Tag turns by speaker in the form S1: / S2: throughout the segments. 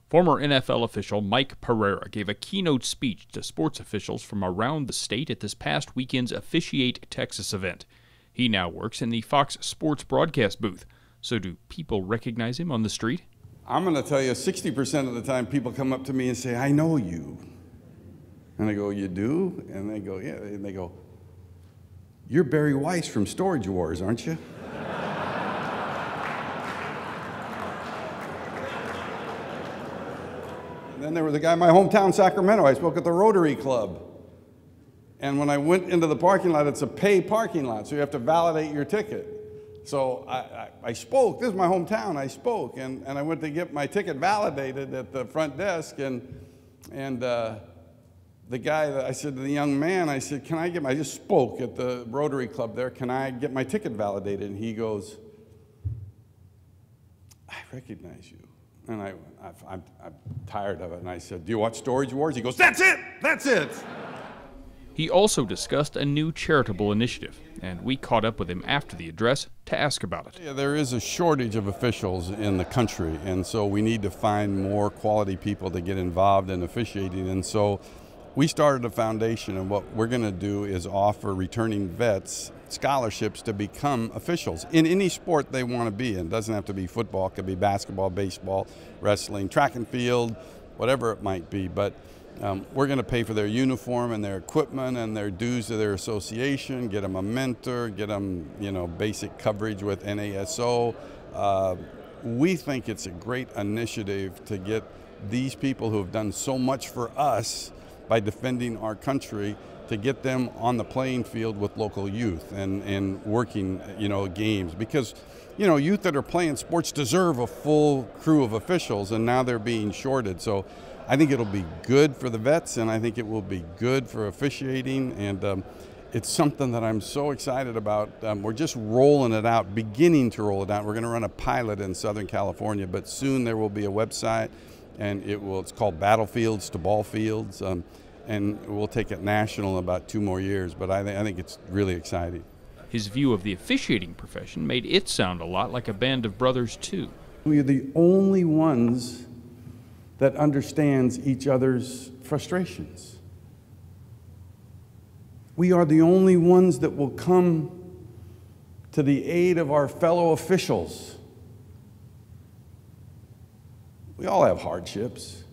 S1: Former NFL official Mike Pereira gave a keynote speech to sports officials from around the state at this past weekend's OfficiateTexas event. He now works in the Fox Sports broadcast booth. So do people recognize him on the street?
S2: I'm going to tell you, 60% of the time people come up to me and say, "I know you." And I go, "You do?" And they go, "Yeah." And they go, "You're Barry Weiss from Storage Wars, aren't you?" And then there was a guy in my hometown, Sacramento. I spoke at the Rotary Club. And when I went into the parking lot, it's a pay parking lot, so you have to validate your ticket. So I spoke. This is my hometown. I spoke, and I went to get my ticket validated at the front desk, and the guy, I said to the young man, I said, I just spoke at the Rotary Club there, can I get my ticket validated? And he goes, "I recognize you." And I'm tired of it. And I said, "Do you watch Storage Wars?" He goes, "That's it, that's it."
S1: He also discussed a new charitable initiative, and we caught up with him after the address to ask about it.
S2: Yeah, there is a shortage of officials in the country, and so we need to find more quality people to get involved in officiating. And so we started a foundation, and what we're going to do is offer returning vets scholarships to become officials in any sport they want to be in. It doesn't have to be football, it could be basketball, baseball, wrestling, track and field, whatever it might be. But we're going to pay for their uniform and their equipment and their dues to their association, get them a mentor, get them, basic coverage with NASO. We think it's a great initiative to get these people who have done so much for us by defending our country, to get them on the playing field with local youth and working, games. Because, youth that are playing sports deserve a full crew of officials, and now they're being shorted. So I think it'll be good for the vets, and I think it will be good for officiating, and it's something that I'm so excited about. We're just rolling it out, beginning to roll it out. We're going to run a pilot in Southern California, but soon there will be a website, and it's called Battlefields to Ball Fields, and we'll take it national in about 2 more years, but I think it's really exciting.
S1: His view of the officiating profession made it sound a lot like a band of brothers, too.
S2: We are the only ones that understands each other's frustrations. We are the only ones that will come to the aid of our fellow officials. We all have hardships.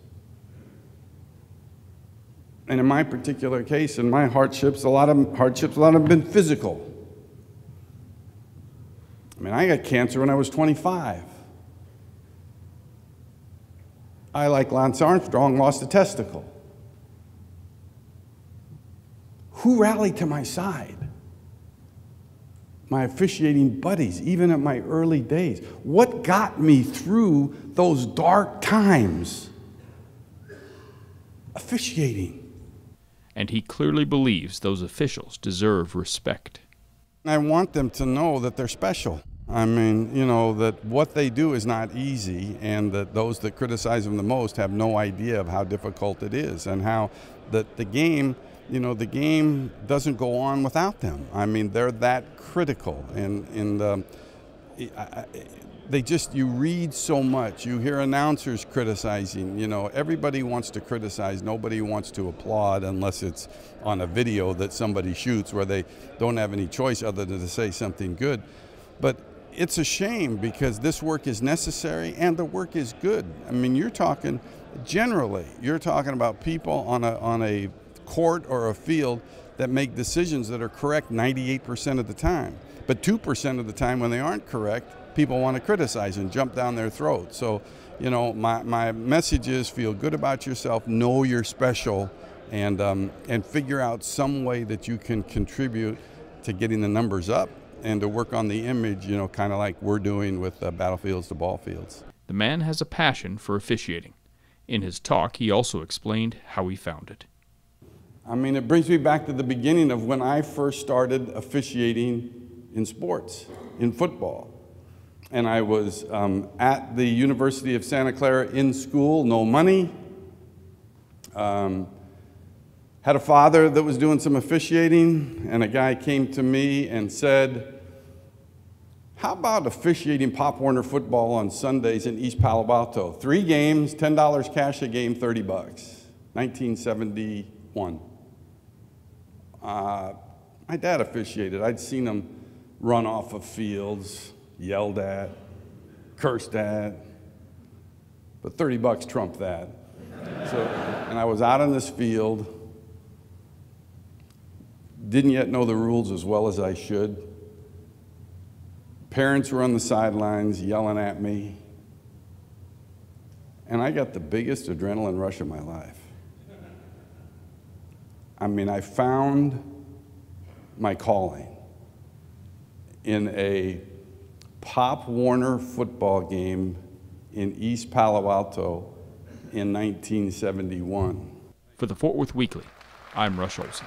S2: And in my particular case, in my hardships, a lot of them have been physical. I got cancer when I was 25. I, like Lance Armstrong, lost a testicle. Who rallied to my side? My officiating buddies, even at my early days. What got me through those dark times? Officiating.
S1: And he clearly believes those officials deserve respect.
S2: I want them to know that they're special. That what they do is not easy, and that those that criticize them the most have no idea of how difficult it is, and how that the game doesn't go on without them. They're that critical, and you read so much. You hear announcers criticizing. Everybody wants to criticize. Nobody wants to applaud unless it's on a video that somebody shoots where they don't have any choice other than to say something good. But it's a shame, because this work is necessary and the work is good. You're talking about people on a court or a field that make decisions that are correct 98% of the time. But 2% of the time, when they aren't correct, people want to criticize and jump down their throat. So, my message is, feel good about yourself, know you're special, and figure out some way that you can contribute to getting the numbers up and to work on the image, kind of like we're doing with Battlefields to Ball Fields.
S1: The man has a passion for officiating. In his talk, he also explained how he found it.
S2: It brings me back to the beginning of when I first started officiating in sports, in football. And I was at the University of Santa Clara in school, no money. Had a father that was doing some officiating, and a guy came to me and said, How about officiating Pop Warner football on Sundays in East Palo Alto? 3 games, $10 cash a game, $30. 1971. My dad officiated. I'd seen him run off of fields, yelled at, cursed at, but $30 trumped that. And I was out on this field, didn't yet know the rules as well as I should. Parents were on the sidelines yelling at me, and I got the biggest adrenaline rush of my life. I mean, I found my calling in a Pop Warner football game in East Palo Alto in 1971.
S1: For the Fort Worth Weekly, I'm Rush Olson.